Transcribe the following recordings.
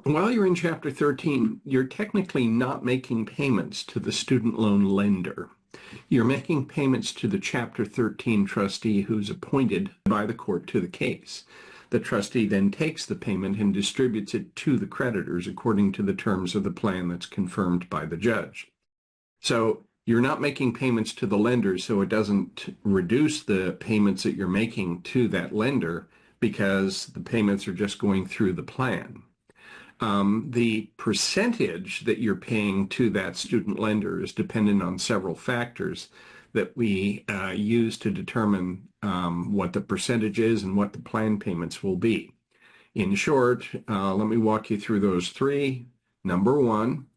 While you're in Chapter 13, you're technically not making payments to the student loan lender. You're making payments to the Chapter 13 trustee who's appointed by the court to the case. The trustee then takes the payment and distributes it to the creditors according to the terms of the plan that's confirmed by the judge. So you're not making payments to the lender, so it doesn't reduce the payments that you're making to that lender because the payments are just going through the plan. The percentage that you're paying to that student lender is dependent on several factors that we use to determine what the percentage is and what the plan payments will be. In short, let me walk you through those three. Number one,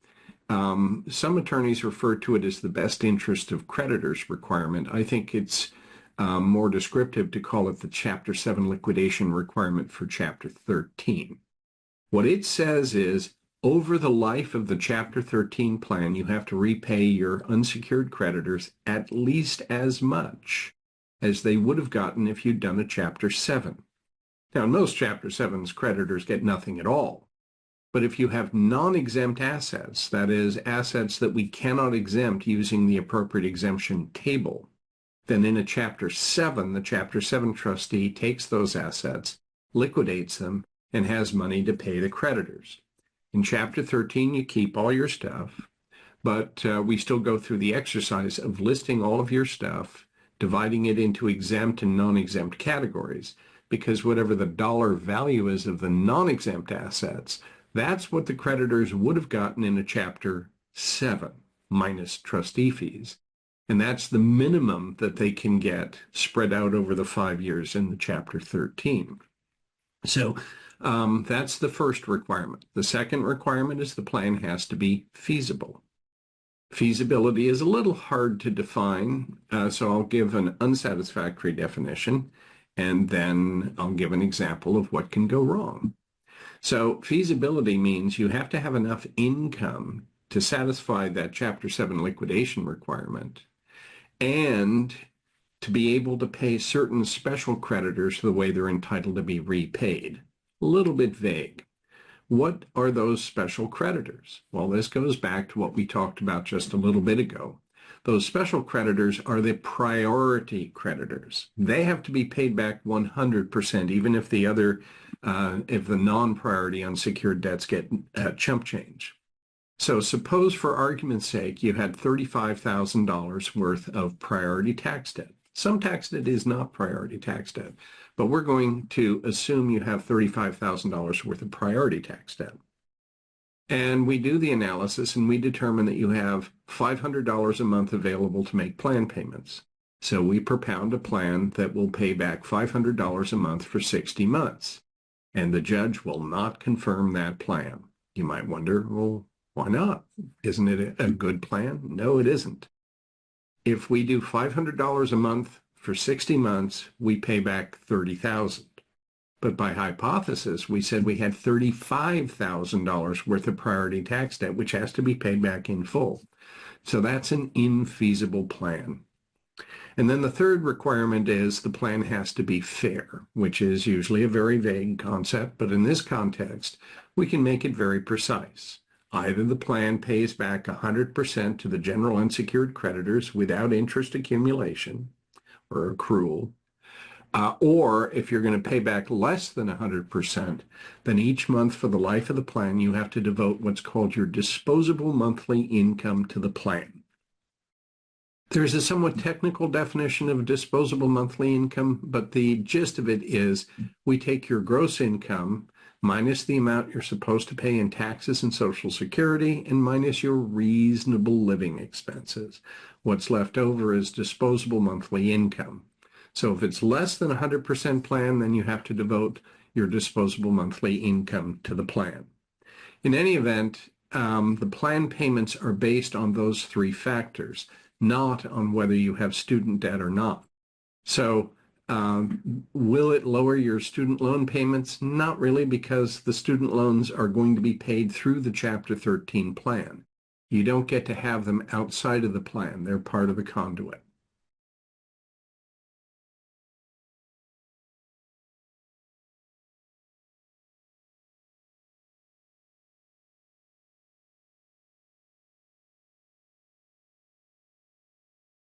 some attorneys refer to it as the best interest of creditors requirement. I think it's more descriptive to call it the Chapter 7 liquidation requirement for Chapter 13. What it says is, over the life of the Chapter 13 plan, you have to repay your unsecured creditors at least as much as they would have gotten if you'd done a Chapter 7. Now, in most Chapter 7's, creditors get nothing at all. But if you have non-exempt assets, that is, assets that we cannot exempt using the appropriate exemption table, then in a Chapter 7, the Chapter 7 trustee takes those assets, liquidates them, and has money to pay the creditors. In Chapter 13, you keep all your stuff, but we still go through the exercise of listing all of your stuff, dividing it into exempt and non-exempt categories, because whatever the dollar value is of the non-exempt assets, that's what the creditors would have gotten in a Chapter 7, minus trustee fees. And that's the minimum that they can get spread out over the 5 years in the Chapter 13. So that's the first requirement. The second requirement is the plan has to be feasible. Feasibility is a little hard to define, so I'll give an unsatisfactory definition, and then I'll give an example of what can go wrong. So feasibility means you have to have enough income to satisfy that Chapter 7 liquidation requirement and to be able to pay certain special creditors the way they're entitled to be repaid. A little bit vague. What are those special creditors? Well, this goes back to what we talked about just a little bit ago. Those special creditors are the priority creditors. They have to be paid back 100%, even if if the non-priority unsecured debts get chump change. So suppose, for argument's sake, you had $35,000 worth of priority tax debt. Some tax debt is not priority tax debt, but we're going to assume you have $35,000 worth of priority tax debt. And we do the analysis and we determine that you have $500 a month available to make plan payments. So we propound a plan that will pay back $500 a month for 60 months. And the judge will not confirm that plan. You might wonder, well, why not? Isn't it a good plan? No, it isn't. If we do $500 a month for 60 months, we pay back $30,000. But by hypothesis, we said we had $35,000 worth of priority tax debt, which has to be paid back in full. So that's an infeasible plan. And then the third requirement is the plan has to be fair, which is usually a very vague concept, but in this context, we can make it very precise. Either the plan pays back 100% to the general unsecured creditors without interest accumulation or accrual, or if you're going to pay back less than 100%, then each month for the life of the plan, you have to devote what's called your disposable monthly income to the plan. There's a somewhat technical definition of disposable monthly income, but the gist of it is we take your gross income minus the amount you're supposed to pay in taxes and Social Security, and minus your reasonable living expenses. What's left over is disposable monthly income. So if it's less than 100% plan, then you have to devote your disposable monthly income to the plan. In any event, the plan payments are based on those three factors, not on whether you have student debt or not. So will it lower your student loan payments? Not really, because the student loans are going to be paid through the Chapter 13 plan. You don't get to have them outside of the plan. They're part of the conduit.